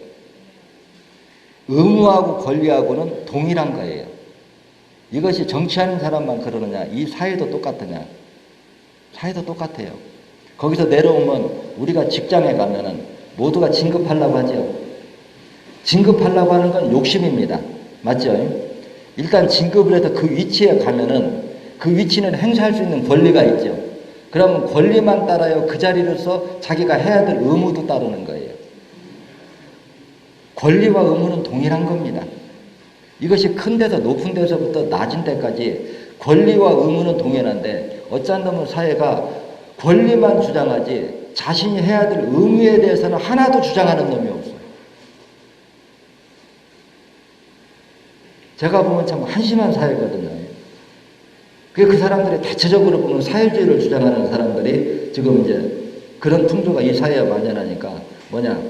의무하고 권리하고는 동일한 거예요. 이것이 정치하는 사람만 그러느냐? 이 사회도 똑같으냐? 사회도 똑같아요. 거기서 내려오면 우리가 직장에 가면은 모두가 진급하려고 하죠. 진급하려고 하는 건 욕심입니다. 맞죠? 일단 진급을 해서 그 위치에 가면은 그 위치는 행사할 수 있는 권리가 있죠. 그러면 권리만 따라요. 그 자리로서 자기가 해야 될 의무도 따르는 거예요. 권리와 의무는 동일한 겁니다. 이것이 큰 데서 높은 데서부터 낮은 데까지 권리와 의무는 동일한데 어쩐 놈은 사회가 권리만 주장하지 자신이 해야 될 의무에 대해서는 하나도 주장하는 놈이 없어요. 제가 보면 참 한심한 사회거든요. 그 사람들이 대체적으로 보면 사회주의를 주장하는 사람들이 지금 이제 그런 풍조가 이 사회에 만연하니까 뭐냐?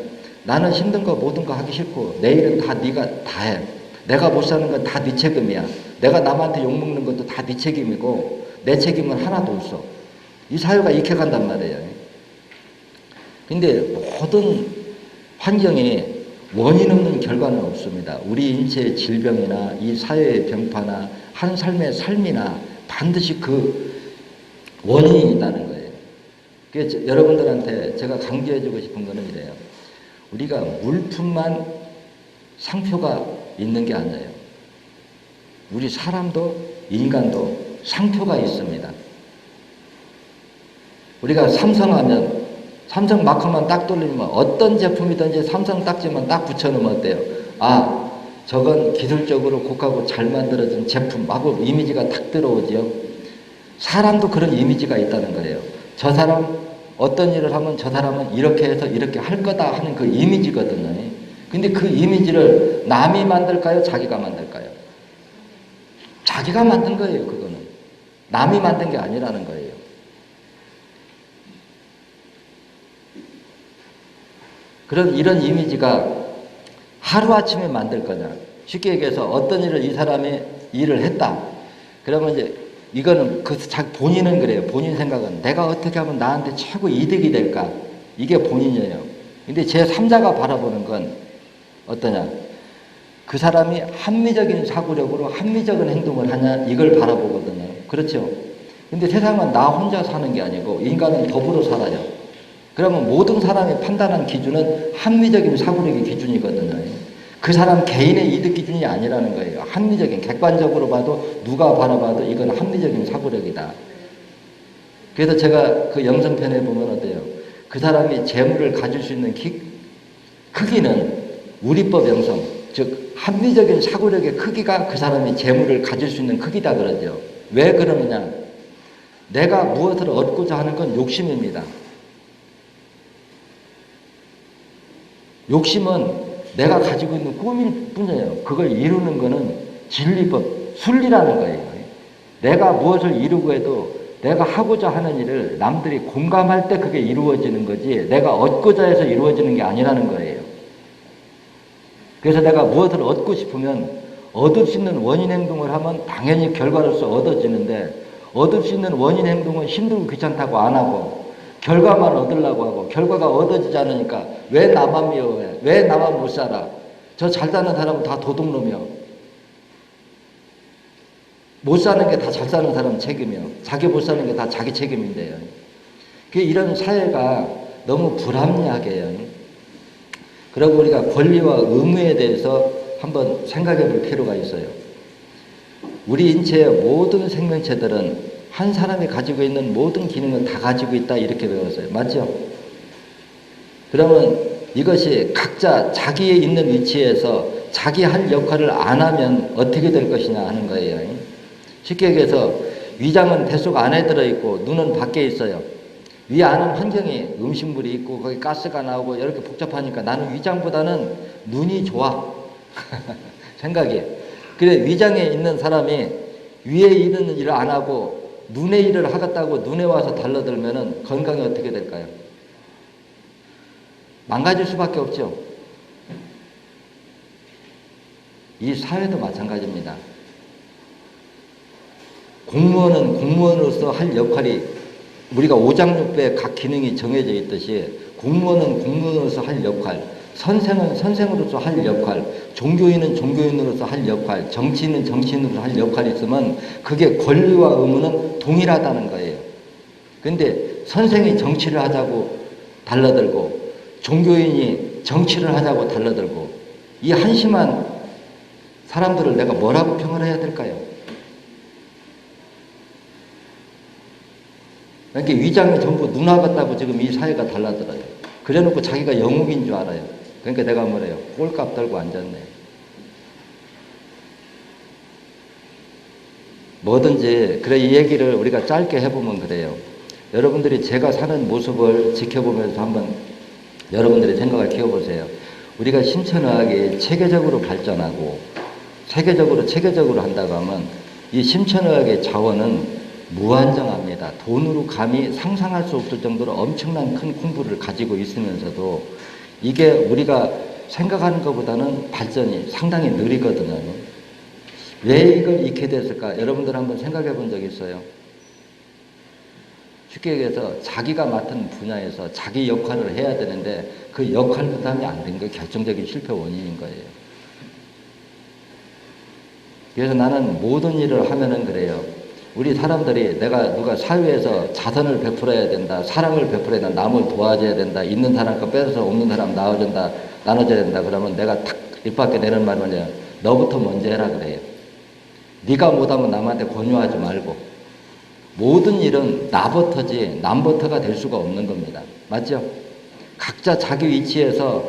나는 힘든 거 모든 거 하기 싫고 내일은 다 네가 다 해. 내가 못 사는 건 다 네 책임이야. 내가 남한테 욕먹는 것도 다 네 책임이고 내 책임은 하나도 없어. 이 사회가 이렇게 간단 말이에요. 근데 모든 환경에 원인 없는 결과는 없습니다. 우리 인체의 질병이나 이 사회의 병파나 한 삶의 삶이나 반드시 그 원인이 있다는 거예요. 그래서 여러분들한테 제가 강조해주고 싶은 거는 이래요. 우리가 물품만 상표가 있는 게 아니에요. 우리 사람도 인간도 상표가 있습니다. 우리가 삼성하면 삼성 마크만 딱 돌리면 어떤 제품이든지 삼성 딱지만 딱 붙여놓으면 어때요? 아, 저건 기술적으로 고가고 잘 만들어진 제품 하고 이미지가 탁 들어오지요. 사람도 그런 이미지가 있다는 거예요. 저 사람 어떤 일을 하면 저 사람은 이렇게 해서 이렇게 할 거다 하는 그 이미지거든요. 근데 그 이미지를 남이 만들까요? 자기가 만들까요? 자기가 만든 거예요, 그거는. 남이 만든 게 아니라는 거예요. 그런 이런 이미지가 하루아침에 만들 거냐. 쉽게 얘기해서 어떤 일을 이 사람이 일을 했다. 그러면 이제 이거는 그 본인은 그래요. 본인 생각은 내가 어떻게 하면 나한테 최고 이득이 될까? 이게 본인이에요. 근데 제3자가 바라보는 건 어떠냐? 그 사람이 합리적인 사고력으로 합리적인 행동을 하냐? 이걸 바라보거든요. 그렇죠? 근데 세상은 나 혼자 사는 게 아니고 인간은 더불어 살아요. 그러면 모든 사람이 판단한 기준은 합리적인 사고력의 기준이거든요. 그 사람 개인의 이득 기준이 아니라는 거예요. 합리적인, 객관적으로 봐도 누가 바라봐도 이건 합리적인 사고력이다. 그래서 제가 그 영성편에 보면 어때요? 그 사람이 재물을 가질 수 있는 크기는 우리법 영성, 즉 합리적인 사고력의 크기가 그 사람이 재물을 가질 수 있는 크기다 그러죠. 왜 그러느냐? 내가 무엇을 얻고자 하는 건 욕심입니다. 욕심은 내가 가지고 있는 꿈일 뿐이에요. 그걸 이루는 거는 진리법, 순리라는 거예요. 내가 무엇을 이루고 해도 내가 하고자 하는 일을 남들이 공감할 때 그게 이루어지는 거지 내가 얻고자 해서 이루어지는 게 아니라는 거예요. 그래서 내가 무엇을 얻고 싶으면 얻을 수 있는 원인 행동을 하면 당연히 결과로서 얻어지는데 얻을 수 있는 원인 행동은 힘들고 귀찮다고 안 하고 결과만 얻으려고 하고 결과가 얻어지지 않으니까 왜 나만 미워해? 왜 나만 못 살아? 저 잘 사는 사람은 다 도둑놈이야. 못 사는 게 다 잘 사는 사람 책임이요. 자기 못 사는 게 다 자기 책임인데요. 이런 사회가 너무 불합리하게요. 그리고 우리가 권리와 의무에 대해서 한번 생각해 볼 필요가 있어요. 우리 인체의 모든 생명체들은 한 사람이 가지고 있는 모든 기능을 다 가지고 있다 이렇게 배웠어요. 맞죠? 그러면 이것이 각자 자기의 있는 위치에서 자기 할 역할을 안 하면 어떻게 될 것이냐 하는 거예요. 쉽게 얘기해서 위장은 뱃속 안에 들어있고 눈은 밖에 있어요. 위 안은 환경이 음식물이 있고 거기 가스가 나오고 이렇게 복잡하니까 나는 위장보다는 눈이 좋아. 생각이. 그래 위장에 있는 사람이 위에 있는 일을 안 하고 눈의 일을 하겠다고 눈에 와서 달라들면은 건강이 어떻게 될까요? 망가질 수밖에 없죠. 이 사회도 마찬가지입니다. 공무원은 공무원으로서 할 역할이 우리가 오장육부에 각 기능이 정해져 있듯이 공무원은 공무원으로서 할 역할, 선생은 선생으로서 할 역할, 종교인은 종교인으로서 할 역할, 정치인은 정치인으로서 할 역할이 있으면 그게 권리와 의무는 동일하다는 거예요. 근데 선생이 정치를 하자고 달라들고 종교인이 정치를 하자고 달라들고 이 한심한 사람들을 내가 뭐라고 평을 해야 될까요? 그러니까 위장이 전부 눈화 같다고 지금 이 사회가 달라들어요. 그래놓고 자기가 영웅인 줄 알아요. 그러니까 내가 뭐래요? 꼴값 들고 앉았네. 뭐든지 그래 이 얘기를 우리가 짧게 해보면 그래요. 여러분들이 제가 사는 모습을 지켜보면서 한번 여러분들의 생각을 키워보세요. 우리가 심천의학이 체계적으로 발전하고 체계적으로 한다고 하면 이 심천의학의 자원은 무한정합니다. 돈으로 감히 상상할 수 없을 정도로 엄청난 큰 공부를 가지고 있으면서도 이게 우리가 생각하는 것보다는 발전이 상당히 느리거든요. 왜 이걸 익게 됐을까? 여러분들 한번 생각해 본 적 있어요? 쉽게 얘기해서 자기가 맡은 분야에서 자기 역할을 해야 되는데 그 역할 부담이 안 된 게 결정적인 실패 원인인 거예요. 그래서 나는 모든 일을 하면은 그래요. 우리 사람들이 누가 사회에서 자선을 베풀어야 된다, 사랑을 베풀어야 된다, 남을 도와줘야 된다, 있는 사람 거 뺏어서 없는 사람 나눠줘야 된다. 그러면 내가 탁 입 밖에 내는 말은 뭐냐? 너부터 먼저 해라 그래요. 네가 못하면 남한테 권유하지 말고 모든 일은 나부터지 남부터가 될 수가 없는 겁니다. 맞죠? 각자 자기 위치에서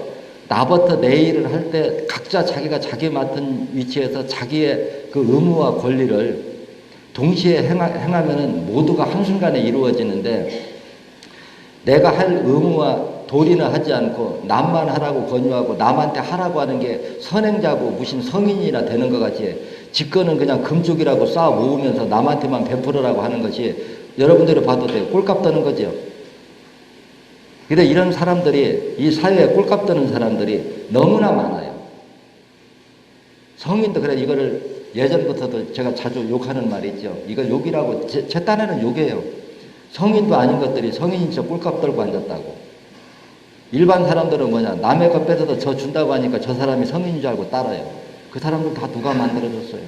나부터 내 일을 할 때 각자 자기가 자기 맡은 위치에서 자기의 그 의무와 권리를 동시에 행하면은 모두가 한순간에 이루어지는데 내가 할 의무와 도리는 하지 않고 남만 하라고 권유하고 남한테 하라고 하는 게 선행자고 무슨 성인이나 되는 것 같이 직권은 그냥 금쪽이라고 쌓아 모으면서 남한테만 베풀으라고 하는 것이 여러분들이 봐도 돼요. 꼴값 떠는 거죠. 근데 이런 사람들이 이 사회에 꼴값 떠는 사람들이 너무나 많아요. 성인도 그래 이거를 예전부터도 제가 자주 욕하는 말이 있죠. 이걸 욕이라고 제 딴에는 욕이에요. 성인도 아닌 것들이 성인이 진짜 꼴값 떨고 앉았다고. 일반 사람들은 뭐냐 남의 것 뺏어서 저 준다고 하니까 저 사람이 성인인 줄 알고 따라요. 그 사람들 다 누가 만들어줬어요.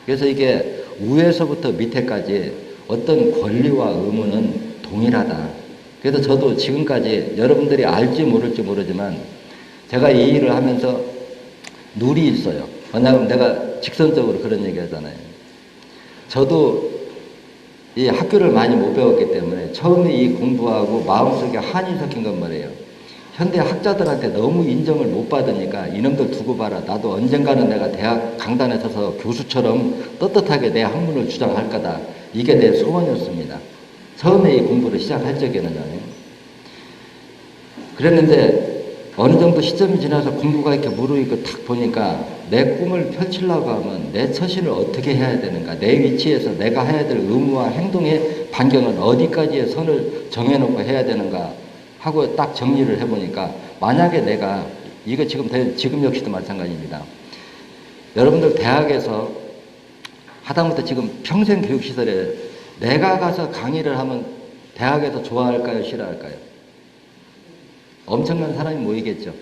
그래서 이게 위에서부터 밑에까지 어떤 권리와 의무는 동일하다. 그래서 저도 지금까지 여러분들이 알지 모를지 모르지만 제가 이 일을 하면서 룰이 있어요. 왜냐하면 내가 직선적으로 그런 얘기 하잖아요. 저도 이 학교를 많이 못 배웠기 때문에 처음에 이 공부하고 마음속에 한이 섞인 건 말이에요. 현대 학자들한테 너무 인정을 못 받으니까 이놈들 두고 봐라. 나도 언젠가는 내가 대학 강단에 서서 교수처럼 떳떳하게 내 학문을 주장할 거다. 이게 내 소원이었습니다. 처음에 이 공부를 시작할 적에는요. 그랬는데 어느 정도 시점이 지나서 공부가 이렇게 무르익고 탁 보니까 내 꿈을 펼치려고 하면 내 처신을 어떻게 해야 되는가, 내 위치에서 내가 해야 될 의무와 행동의 반경은 어디까지의 선을 정해놓고 해야 되는가 하고 딱 정리를 해보니까, 만약에 내가 이거 지금 역시도 마찬가지입니다. 여러분들 대학에서 하다못해 지금 평생 교육시설에 내가 가서 강의를 하면 대학에서 좋아할까요, 싫어할까요? 엄청난 사람이 모이겠죠.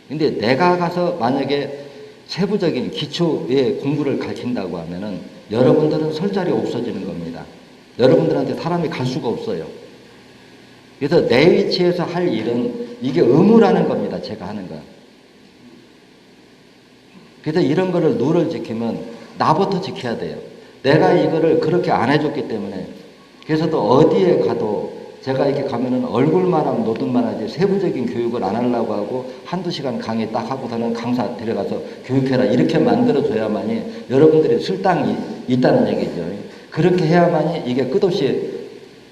근데 내가 가서 만약에 세부적인 기초의 공부를 가르친다고 하면은 여러분들은 설 자리 없어지는 겁니다. 여러분들한테 사람이 갈 수가 없어요. 그래서 내 위치에서 할 일은 이게 의무라는 겁니다. 제가 하는 거. 그래서 이런 거를 룰을 지키면 나부터 지켜야 돼요. 내가 이거를 그렇게 안 해줬기 때문에. 그래서 또 어디에 가도 제가 이렇게 가면은 얼굴만 하면 노든만 하지 세부적인 교육을 안 하려고 하고 한두 시간 강의 딱 하고서는 강사 데려가서 교육해라 이렇게 만들어줘야만이 여러분들이 쓸당이 있다는 얘기죠. 그렇게 해야만이 이게 끝없이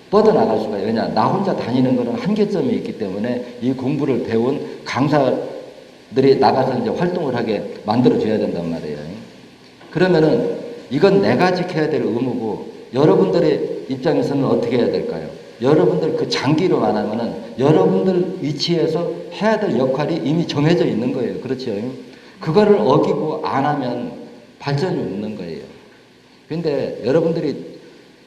뻗어나갈 수가 있어요. 왜냐, 나 혼자 다니는 거는 한계점이 있기 때문에 이 공부를 배운 강사들이 나가서 이제 활동을 하게 만들어줘야 된단 말이에요. 그러면은 이건 내가 지켜야 될 의무고, 여러분들의 입장에서는 어떻게 해야 될까요? 여러분들 그 장기로만 하면은 여러분들 위치에서 해야 될 역할이 이미 정해져 있는 거예요. 그렇죠? 그거를 어기고 안 하면 발전이 없는 거예요. 근데 여러분들이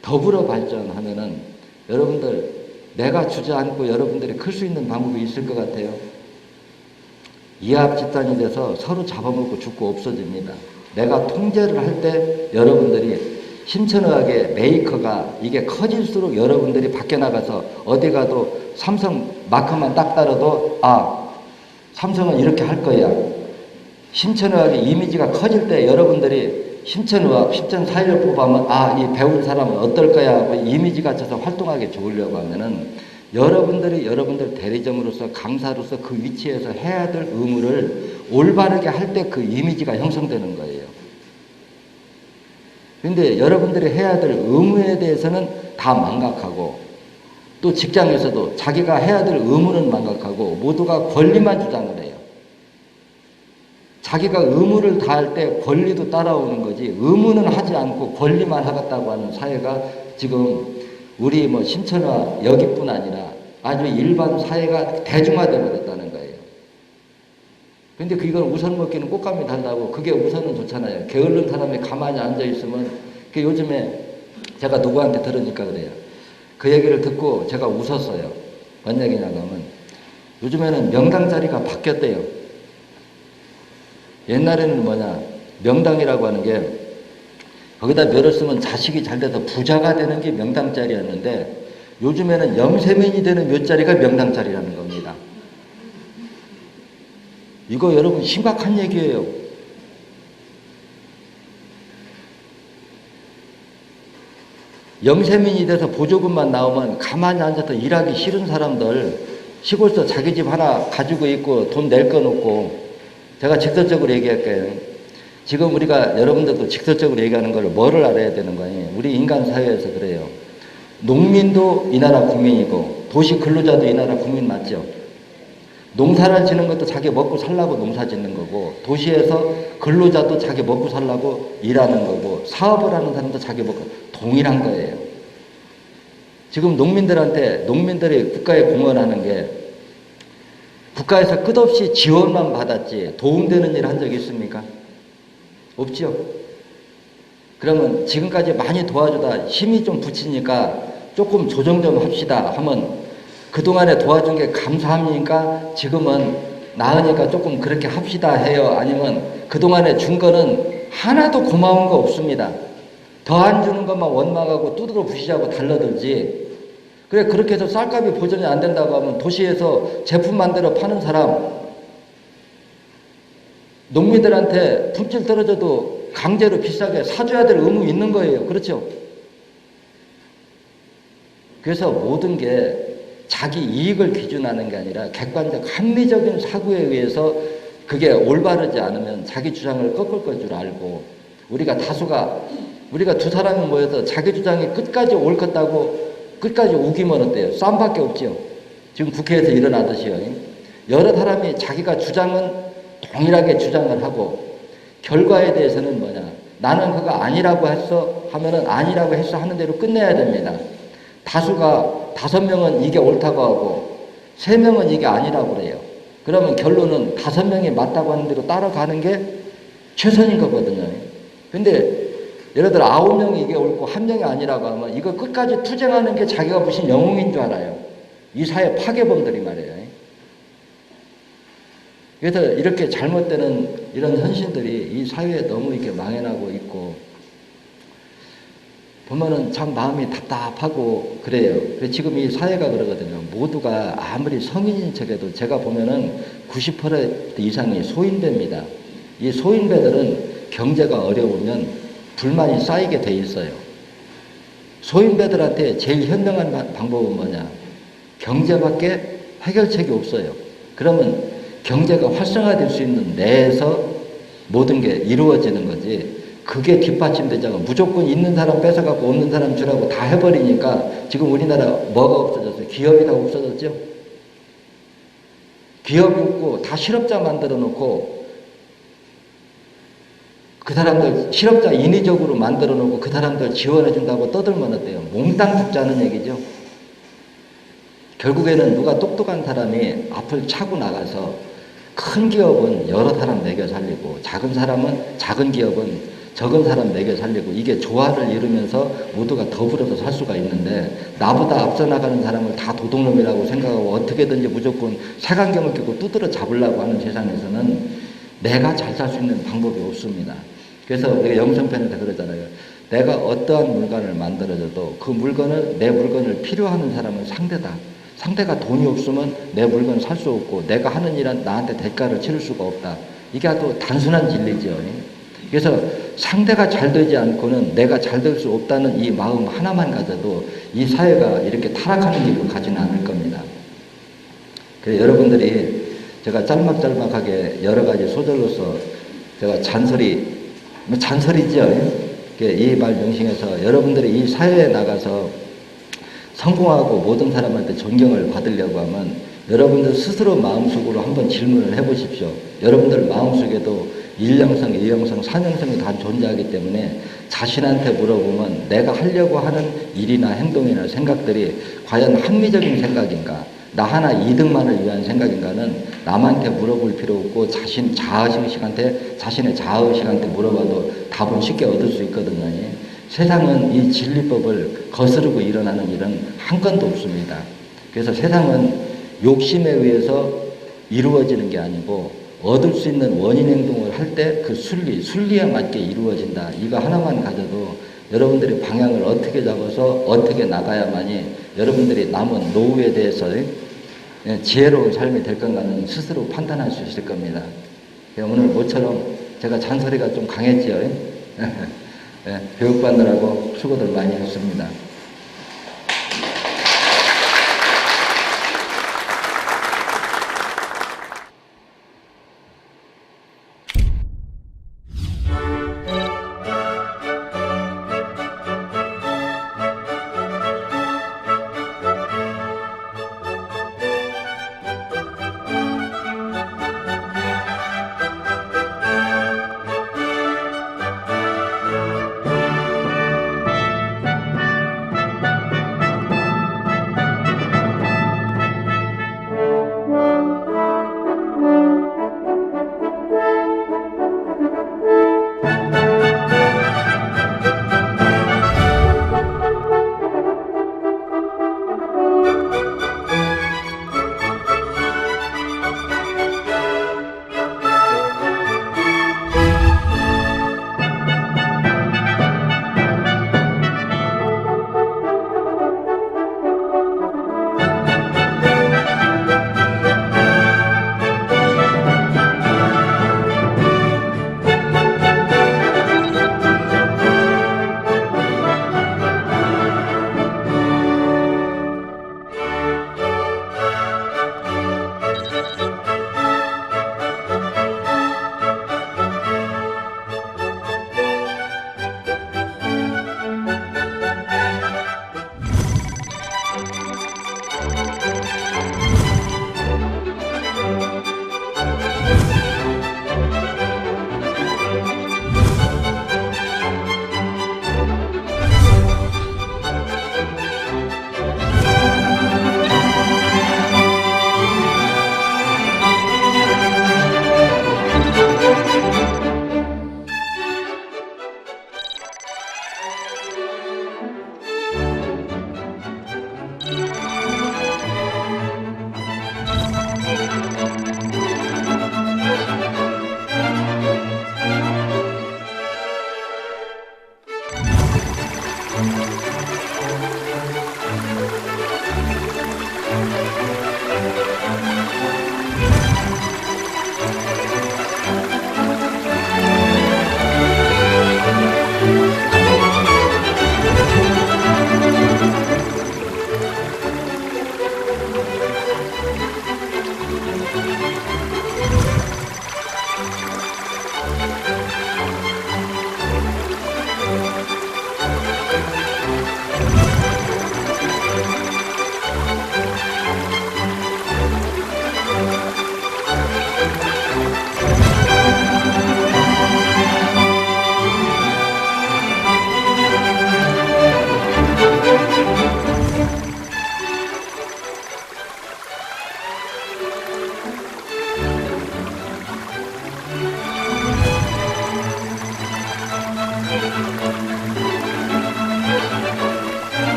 더불어 발전하면은 여러분들 내가 주저앉고 여러분들이 클 수 있는 방법이 있을 것 같아요. 이합 집단이 돼서 서로 잡아먹고 죽고 없어집니다. 내가 통제를 할 때 여러분들이 신천의학의 메이커가 이게 커질수록 여러분들이 밖에 나가서 어디 가도 삼성 마크만 딱 따라도 삼성은 이렇게 할 거야. 신천의학의 이미지가 커질 때 여러분들이 신천의학 10전 4일을 뽑아면 이 배울 사람은 어떨 거야 하고 이미지 갖춰서 활동하게 좋으려고 하면은 여러분들 대리점으로서 강사로서 그 위치에서 해야 될 의무를 올바르게 할 때 그 이미지가 형성되는 거예요. 그런데 여러분들이 해야 될 의무에 대해서는 다 망각하고, 또 직장에서도 자기가 해야 될 의무는 망각하고 모두가 권리만 주장을 해요. 자기가 의무를 다할 때 권리도 따라오는 거지 의무는 하지 않고 권리만 하겠다고 하는 사회가 지금 우리 신천하 여기뿐 아니라 아주 일반 사회가 대중화되어 버렸다는 거예요. 근데 그건 우선 먹기는 꽃감이 달다고, 그게 우선은 좋잖아요. 게으른 사람이 가만히 앉아있으면, 요즘에 제가 누구한테 들으니까 그래요. 그 얘기를 듣고 제가 웃었어요. 뭔 얘기냐고 하면, 요즘에는 명당 자리가 바뀌었대요. 옛날에는 명당이라고 하는 게, 거기다 묘를 쓰면 자식이 잘 돼서 부자가 되는 게 명당 자리였는데, 요즘에는 영세민이 되는 묘 자리가 명당 자리라는 겁니다. 이거 여러분 심각한 얘기예요. 영세민이 돼서 보조금만 나오면 가만히 앉아서 일하기 싫은 사람들, 시골서 자기 집 하나 가지고 있고 돈 낼 건 없고, 제가 직설적으로 얘기할게요. 지금 우리가 여러분들도 직설적으로 얘기하는 걸 뭐를 알아야 되는 거예요? 우리 인간 사회에서 그래요. 농민도 이 나라 국민이고 도시 근로자도 이 나라 국민 맞죠? 농사를 짓는 것도 자기 먹고 살라고 농사 짓는 거고, 도시에서 근로자도 자기 먹고 살라고 일하는 거고, 사업을 하는 사람도 자기 먹고 동일한 거예요. 지금 농민들이 국가에 공헌하는 게, 국가에서 끝없이 지원만 받았지 도움되는 일 한 적 있습니까? 없죠. 그러면 지금까지 많이 도와주다 힘이 좀 붙이니까 조금 조정 좀 합시다 하면, 그동안에 도와준 게 감사합니까? 지금은 나으니까 조금 그렇게 합시다 해요? 아니면 그동안에 준 거는 하나도 고마운 거 없습니다. 더 안 주는 것만 원망하고 두드러 부시자고 달라들지. 그래, 그렇게 해서 쌀값이 보전이 안 된다고 하면 도시에서 제품 만들어 파는 사람, 농민들한테 품질 떨어져도 강제로 비싸게 사줘야 될 의무 있는 거예요. 그렇죠? 그래서 모든 게 자기 이익을 기준하는 게 아니라 객관적 합리적인 사고에 의해서 그게 올바르지 않으면 자기 주장을 꺾을 걸 줄 알고, 우리가 두 사람이 모여서 자기 주장이 끝까지 옳 것다고 끝까지 우기면 어때요? 싸움밖에 없죠. 지금 국회에서 일어나듯이요. 여러 사람이 자기가 주장은 동일하게 주장을 하고 결과에 대해서는 뭐냐? 나는 그거 아니라고 했어 하면은 아니라고 했어 하는 대로 끝내야 됩니다. 다수가 5명은 이게 옳다고 하고 3명은 이게 아니라고 그래요. 그러면 결론은 5명이 맞다고 하는 대로 따라가는 게 최선인 거거든요. 근데 예를 들어 9명이 이게 옳고 1명이 아니라고 하면 이거 끝까지 투쟁하는 게 자기가 무슨 영웅인 줄 알아요. 이 사회 파괴범들이 말이에요. 그래서 이렇게 잘못되는 이런 현실들이 이 사회에 너무 이렇게 망해나고 있고 보면은 참 마음이 답답하고 그래요. 지금 이 사회가 그러거든요. 모두가 아무리 성인인 척해도 제가 보면은 90% 이상이 소인배입니다. 이 소인배들은 경제가 어려우면 불만이 쌓이게 돼 있어요. 소인배들한테 제일 현명한 방법은 뭐냐? 경제밖에 해결책이 없어요. 그러면 경제가 활성화될 수 있는 내에서 모든 게 이루어지는 거지. 그게 뒷받침되지 않고 무조건 있는 사람 뺏어갖고 없는 사람 주라고 다 해버리니까 지금 우리나라 뭐가 없어졌어요? 기업이 다 없어졌죠? 기업이 없고 다 실업자 만들어 놓고 그 사람들 실업자 인위적으로 만들어 놓고 그 사람들 지원해 준다고 떠들면 어때요? 몽땅 죽자는 얘기죠. 결국에는 누가 똑똑한 사람이 앞을 차고 나가서 큰 기업은 여러 사람 먹여 살리고 작은 사람은 작은 기업은 적은 사람 먹여 살리고 이게 조화를 이루면서 모두가 더불어서 살 수가 있는데 나보다 앞서 나가는 사람을 다 도둑놈이라고 생각하고 어떻게든지 무조건 색안경을 끼고 두드러 잡으려고 하는 세상에서는 내가 잘 살 수 있는 방법이 없습니다. 그래서 우리가 영성편에서 그러잖아요. 내가 어떠한 물건을 만들어줘도 그 물건을 내 물건을 필요하는 사람은 상대다. 상대가 돈이 없으면 내 물건 살 수 없고 내가 하는 일은 나한테 대가를 치를 수가 없다. 이게 아주 단순한 진리죠. 그래서 상대가 잘 되지 않고는 내가 잘 될 수 없다는 이 마음 하나만 가져도 이 사회가 이렇게 타락하는 길로 가지는 않을 겁니다. 그래서 여러분들이 제가 짤막짤막하게 여러 가지 소절로서 제가 잔소리죠. 이 말 명심해서 여러분들이 이 사회에 나가서 성공하고 모든 사람한테 존경을 받으려고 하면 여러분들 스스로 마음속으로 한번 질문을 해보십시오. 여러분들 마음속에도 일령성, 이령성, 삼형성이 다 존재하기 때문에 자신한테 물어보면 내가 하려고 하는 일이나 행동이나 생각들이 과연 합리적인 생각인가? 나 하나 이득만을 위한 생각인가는 남한테 물어볼 필요 없고 자신의 자아의식한테 물어봐도 답은 쉽게 얻을 수 있거든요. 세상은 이 진리법을 거스르고 일어나는 일은 한 건도 없습니다. 그래서 세상은 욕심에 의해서 이루어지는 게 아니고 얻을 수 있는 원인 행동을 할 때 그 순리에 맞게 이루어진다. 이거 하나만 가져도 여러분들이 방향을 어떻게 잡아서 어떻게 나가야만이 여러분들이 남은 노후에 대해서 지혜로운 삶이 될 건가는 스스로 판단할 수 있을 겁니다. 오늘 모처럼 제가 잔소리가 좀 강했죠. 교육받느라고 수고들 많이 했습니다.